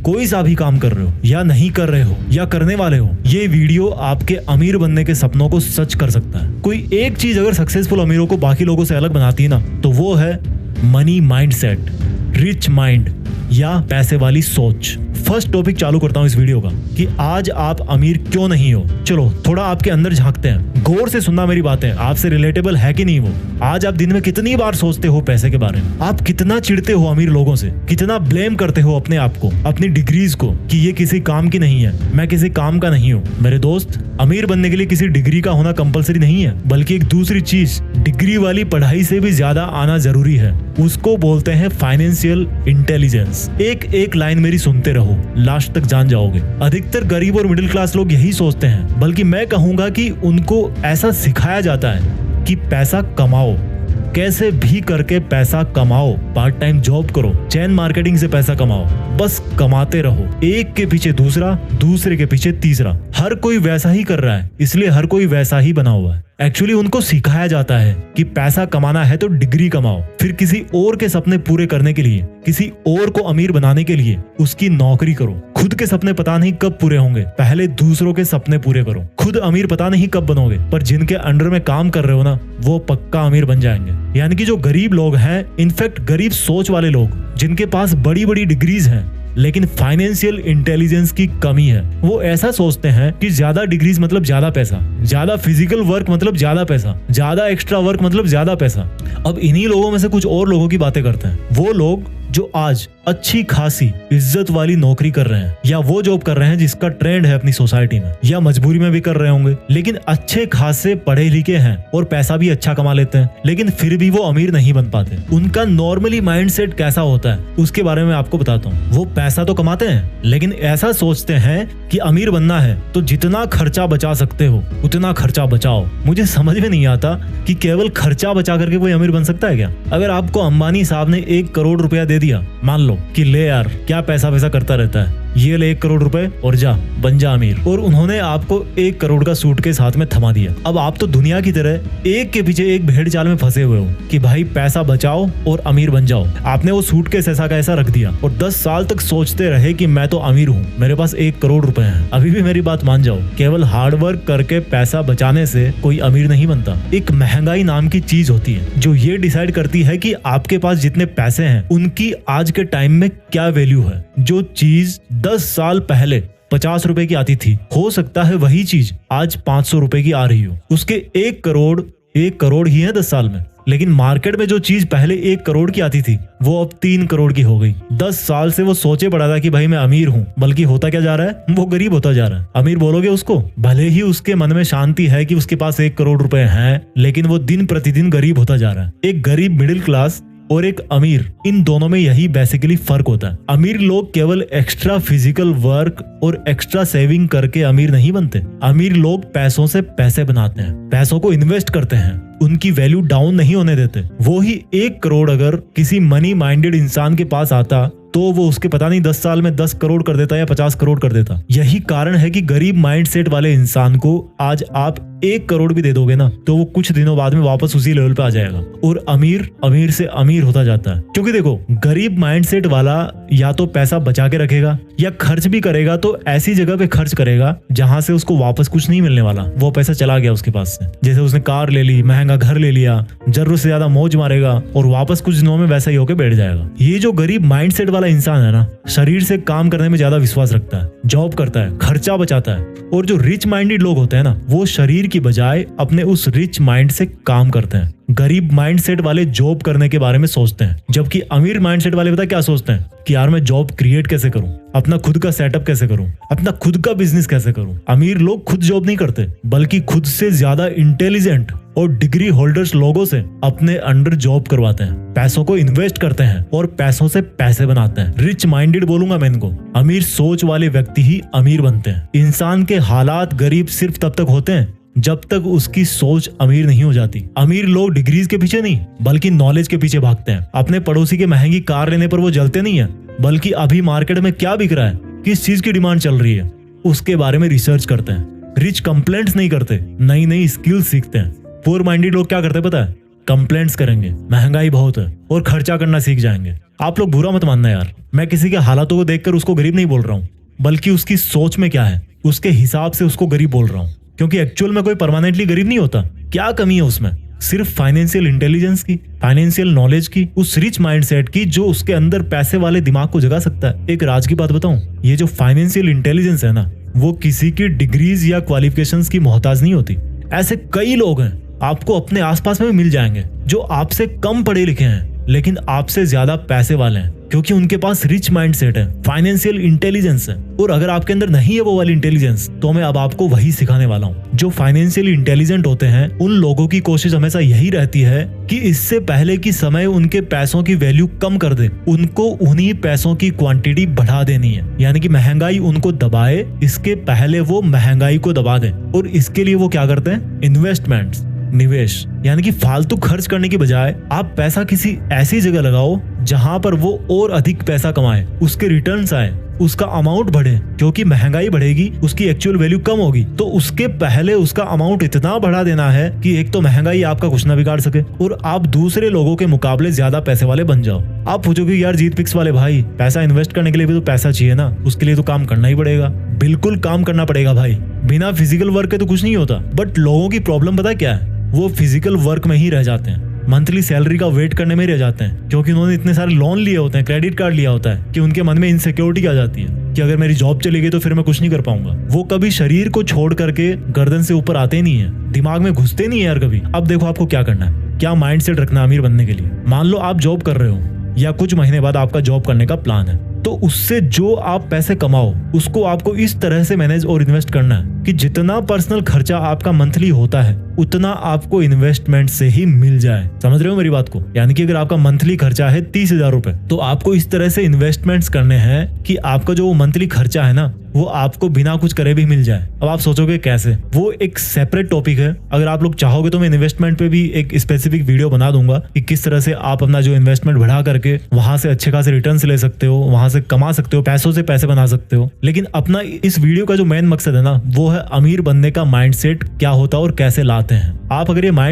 कोई सा भी काम कर रहे हो या नहीं कर रहे हो या करने वाले हो, ये वीडियो आपके अमीर बनने के सपनों को सच कर सकता है। कोई एक चीज अगर सक्सेसफुल अमीरों को बाकी लोगों से अलग बनाती है ना, तो वो है मनी माइंडसेट, रिच माइंड या पैसे वाली सोच। फर्स्ट टॉपिक चालू करता हूं इस वीडियो का कि आज आप अमीर क्यों नहीं हो। चलो थोड़ा आपके अंदर झांकते हैं, गौर से सुनना मेरी बातें, आपसे रिलेटेबल है कि नहीं वो। आज आप दिन में कितनी बार सोचते हो पैसे के बारे में, आप कितना चिढ़ते हो अमीर लोगों से, कितना ब्लेम करते हो अपने आप को, अपनी डिग्रीज को कि ये किसी काम की नहीं है, मैं किसी काम का नहीं हूँ। मेरे दोस्त, अमीर बनने के लिए किसी डिग्री का होना कंपलसरी नहीं है, बल्कि एक दूसरी चीज डिग्री वाली पढ़ाई से भी ज्यादा आना जरूरी है। उसको बोलते हैं फाइनेंशियल इंटेलिजेंस। एक लाइन मेरी सुनते रहो, लास्ट तक जान जाओगे। अधिकतर गरीब और मिडिल क्लास लोग यही सोचते हैं, बल्कि मैं कहूंगा कि उनको ऐसा सिखाया जाता है कि पैसा कमाओ, कैसे भी करके पैसा कमाओ, पार्ट टाइम जॉब करो, चैन मार्केटिंग से पैसा कमाओ, बस कमाते रहो। एक के पीछे दूसरा, दूसरे के पीछे तीसरा। हर कोई वैसा ही कर रहा है, इसलिए हर कोई वैसा ही बना हुआ है। एक्चुअली उनको सिखाया जाता है कि पैसा कमाना है तो डिग्री कमाओ, फिर किसी और के सपने पूरे करने के लिए, किसी और को अमीर बनाने के लिए उसकी नौकरी करो। खुद के सपने पता नहीं कब पूरे होंगे, पहले दूसरों के सपने पूरे करो। खुद अमीर पता नहीं कब बनोगे, पर जिनके अंडर में काम कर रहे हो ना, वो पक्का अमीर बन जाएंगे। यानी कि जो गरीब लोग हैं, इनफैक्ट गरीब सोच वाले लोग, जिनके पास बड़ी बड़ी डिग्रीज हैं लेकिन फाइनेंशियल इंटेलिजेंस की कमी है, वो ऐसा सोचते हैं कि ज्यादा डिग्रीज मतलब ज्यादा पैसा, ज्यादा फिजिकल वर्क मतलब ज्यादा पैसा, ज्यादा एक्स्ट्रा वर्क मतलब ज्यादा पैसा। अब इन्हीं लोगों में से कुछ और लोगों की बातें करते हैं, वो लोग जो आज अच्छी खासी इज्जत वाली नौकरी कर रहे हैं, या वो जॉब कर रहे हैं जिसका ट्रेंड है अपनी सोसाइटी में, या मजबूरी में भी कर रहे होंगे, लेकिन अच्छे खासे पढ़े लिखे हैं और पैसा भी अच्छा कमा लेते हैं, लेकिन फिर भी वो अमीर नहीं बन पाते। उनका नॉर्मली माइंडसेट कैसा होता है उसके बारे में आपको बताता हूँ। वो पैसा तो कमाते हैं, लेकिन ऐसा सोचते हैं कि अमीर बनना है तो जितना खर्चा बचा सकते हो उतना खर्चा बचाओ। मुझे समझ में नहीं आता कि केवल खर्चा बचा करके कोई अमीर बन सकता है क्या? अगर आपको अंबानी साहब ने 1 करोड़ रुपया दे दिया, मान लो कि ले यार क्या पैसा करता रहता है, ये ले 1 करोड़ रुपए और जा बन जा अमीर, और उन्होंने आपको 1 करोड़ का सूटकेस हाथ में थमा दिया। अब आप तो दुनिया की तरह एक के पीछे एक भेड़ चाल में फंसे हुए हो कि भाई पैसा बचाओ और अमीर बन जाओ। आपने वो सूटकेस ऐसा का ऐसा रख दिया और 10 साल तक सोचते रहे कि मैं तो अमीर हूँ, मेरे पास 1 करोड़ रुपए हैं। अभी भी मेरी बात मान जाओ, केवल हार्डवर्क करके पैसा बचाने से कोई अमीर नहीं बनता। एक महंगाई नाम की चीज होती है जो ये डिसाइड करती है कि आपके पास जितने पैसे हैं उनकी आज के टाइम में क्या वैल्यू है। जो चीज 10 साल पहले 50 रुपए की आती थी, हो सकता है वही चीज आज 500 रुपए की आ रही हो। उसके 1 करोड़ ही है 10 साल में, लेकिन मार्केट में जो चीज पहले 1 करोड़ की आती थी वो अब 3 करोड़ की हो गई। 10 साल से वो सोचे पड़ा था कि भाई मैं अमीर हूँ, बल्कि होता क्या जा रहा है, वो गरीब होता जा रहा है। अमीर बोलोगे उसको, भले ही उसके मन में शांति है कि उसके पास 1 करोड़ रुपए हैं, लेकिन वो दिन प्रतिदिन गरीब होता जा रहा है। एक गरीब मिडिल क्लास और एक अमीर, इन दोनों में यही बेसिकली फर्क होता है। अमीर लोग केवल एक्स्ट्रा फिजिकल वर्क और एक्स्ट्रा सेविंग करके अमीर नहीं बनते। अमीर लोग पैसों से पैसे बनाते हैं, पैसों को इन्वेस्ट करते हैं, उनकी वैल्यू डाउन नहीं होने देते। वो ही 1 करोड़ अगर किसी मनी माइंडेड इंसान के पास आता तो वो उसके पता नहीं 10 साल में 10 करोड़ कर देता या 50 करोड़ कर देता। यही कारण है कि गरीब माइंडसेट वाले इंसान को आज आप 1 करोड़ भी दे दोगे ना, तो वो कुछ दिनों बाद में वापस उसी लेवल पे आ जाएगा और अमीर से अमीर होता जाता है। क्योंकि देखो, गरीब माइंडसेट वाला या तो पैसा बचा के रखेगा या खर्च भी करेगा तो ऐसी जगह पे खर्च करेगा जहां से उसको वापस कुछ नहीं मिलने वाला, वो पैसा चला गया उसके पास से। जैसे उसने कार ले ली, महंगा घर ले लिया, जरूरत से ज्यादा मौज मारेगा और वापस कुछ दिनों में वैसा ही होके बैठ जाएगा। ये जो गरीब माइंडसेट वाला इंसान है ना, शरीर से काम करने में ज्यादा विश्वास रखता है, जॉब करता है, खर्चा बचाता है। और जो रिच माइंडेड लोग होते हैं ना, वो शरीर की बजाय अपने उस रिच माइंड से काम करते हैं। गरीब माइंडसेट वाले जॉब करने के बारे में सोचते हैं, जबकि अमीर माइंडसेट वाले पता क्या सोचते हैं कि यार मैं जॉब क्रिएट कैसे करूं, अपना खुद का सेटअप कैसे करूं, अपना खुद का बिजनेस कैसे करूं। अमीर लोग खुद जॉब नहीं करते, बल्कि खुद से ज्यादा इंटेलिजेंट और डिग्री होल्डर्स लोगों से अपने अंडर जॉब करवाते हैं, पैसों को इन्वेस्ट करते हैं और पैसों से पैसे बनाते हैं। रिच माइंडेड बोलूंगा मैं इनको। अमीर सोच वाले व्यक्ति ही अमीर बनते हैं। इंसान के हालात गरीब सिर्फ तब तक होते हैं जब तक उसकी सोच अमीर नहीं हो जाती। अमीर लोग डिग्रीज के पीछे नहीं, बल्कि नॉलेज के पीछे भागते हैं। अपने पड़ोसी के महंगी कार लेने पर वो जलते नहीं है, बल्कि अभी मार्केट में क्या बिक रहा है, किस चीज की डिमांड चल रही है, उसके बारे में रिसर्च करते हैं। रिच कंप्लेंट्स नहीं करते, नई नई स्किल्स सीखते हैं। पुअर माइंडेड लोग क्या करते हैं पता है, कंप्लेंट्स करेंगे, महंगाई बहुत है और खर्चा करना सीख जाएंगे। आप लोग बुरा मत मानना यार, मैं किसी के हालातों को देखकर उसको गरीब नहीं बोल रहा हूँ, बल्कि उसकी सोच में क्या है उसके हिसाब से उसको गरीब बोल रहा हूँ। क्योंकि एक्चुअल में कोई परमानेंटली गरीब नहीं होता। क्या कमी है उसमें? सिर्फ फाइनेंशियल इंटेलिजेंस की, फाइनेंशियल नॉलेज की, उस रिच माइंडसेट की जो उसके अंदर पैसे वाले दिमाग को जगा सकता है। एक राज की बात बताऊं, ये जो फाइनेंशियल इंटेलिजेंस है ना, वो किसी की डिग्रीज या क्वालिफिकेशंस की मोहताज नहीं होती। ऐसे कई लोग हैं, आपको अपने आसपास में भी मिल जाएंगे, जो आपसे कम पढ़े लिखे हैं लेकिन आपसे ज्यादा पैसे वाले हैं, क्योंकि उनके पास रिच माइंडसेट है, फाइनेंशियल इंटेलिजेंस है। और अगर आपके अंदर नहीं है वो वाली इंटेलिजेंस, तो मैं अब आपको वही सिखाने वाला हूँ। जो फाइनेंशियली इंटेलिजेंट होते हैं उन लोगों की कोशिश हमेशा यही रहती है कि इससे पहले कि समय उनके पैसों की वैल्यू कम कर दे, उनको उन्हीं पैसों की क्वांटिटी बढ़ा देनी है। यानी कि महंगाई उनको दबाए, इसके पहले वो महंगाई को दबा दें। और इसके लिए वो क्या करते हैं? इन्वेस्टमेंट्स, निवेश। यानी कि फालतू खर्च करने की बजाय आप पैसा किसी ऐसी जगह लगाओ जहां पर वो और अधिक पैसा कमाए, उसके रिटर्न्स आए, उसका अमाउंट बढ़े। क्योंकि महंगाई बढ़ेगी, उसकी एक्चुअल वैल्यू कम होगी, तो उसके पहले उसका अमाउंट इतना बढ़ा देना है कि एक तो महंगाई आपका कुछ ना बिगाड़ सके और आप दूसरे लोगों के मुकाबले ज्यादा पैसे वाले बन जाओ। आप पूछोगे यार जीत पिक्स वाले भाई, पैसा इन्वेस्ट करने के लिए भी तो पैसा चाहिए ना, उसके लिए तो काम करना ही पड़ेगा। बिल्कुल काम करना पड़ेगा भाई, बिना फिजिकल वर्क के तो कुछ नहीं होता। बट लोगों की प्रॉब्लम पता क्या है? वो फिजिकल वर्क में ही रह जाते हैं, मंथली सैलरी का वेट करने में रह जाते हैं, क्योंकि उन्होंने इतने सारे लोन लिए होते हैं, क्रेडिट कार्ड लिया होता है, कि उनके मन में इनसिक्योरिटी आ जाती है कि अगर मेरी जॉब चली गई तो फिर मैं कुछ नहीं कर पाऊंगा। वो कभी शरीर को छोड़ करके गर्दन से ऊपर आते नहीं है, दिमाग में घुसते नहीं है यार कभी। अब देखो आपको क्या करना है, क्या माइंडसेट रखना है अमीर बनने के लिए। मान लो आप जॉब कर रहे हो या कुछ महीने बाद आपका जॉब करने का प्लान है, तो उससे जो आप पैसे कमाओ उसको आपको इस तरह से मैनेज और इन्वेस्ट करना है कि जितना पर्सनल खर्चा आपका मंथली होता है उतना आपको इन्वेस्टमेंट से ही मिल जाए। समझ रहे हो मेरी बात को? यानी कि अगर आपका मंथली खर्चा है 30,000 रुपए, तो आपको इस तरह से इन्वेस्टमेंट्स करने हैं कि आपका जो मंथली खर्चा है ना, वो आपको बिना कुछ करे भी मिल जाए। अब आप सोचोगे कैसे? वो एक सेपरेट टॉपिक है। अगर आप लोग चाहोगे तो मैं इन्वेस्टमेंट पे भी एक स्पेसिफिक वीडियो बना दूंगा कि किस तरह से आप अपना जो इन्वेस्टमेंट बढ़ा करके वहां से अच्छे खासे रिटर्न्स ले सकते हो, वहां से कमा सकते हो, पैसों से पैसे बना सकते हो। लेकिन अपना इस वीडियो का जो मेन मकसद है ना, वो है अमीर बनने का माइंडसेट क्या होता है और कैसे लाते हैं। आप अगर ये माइंड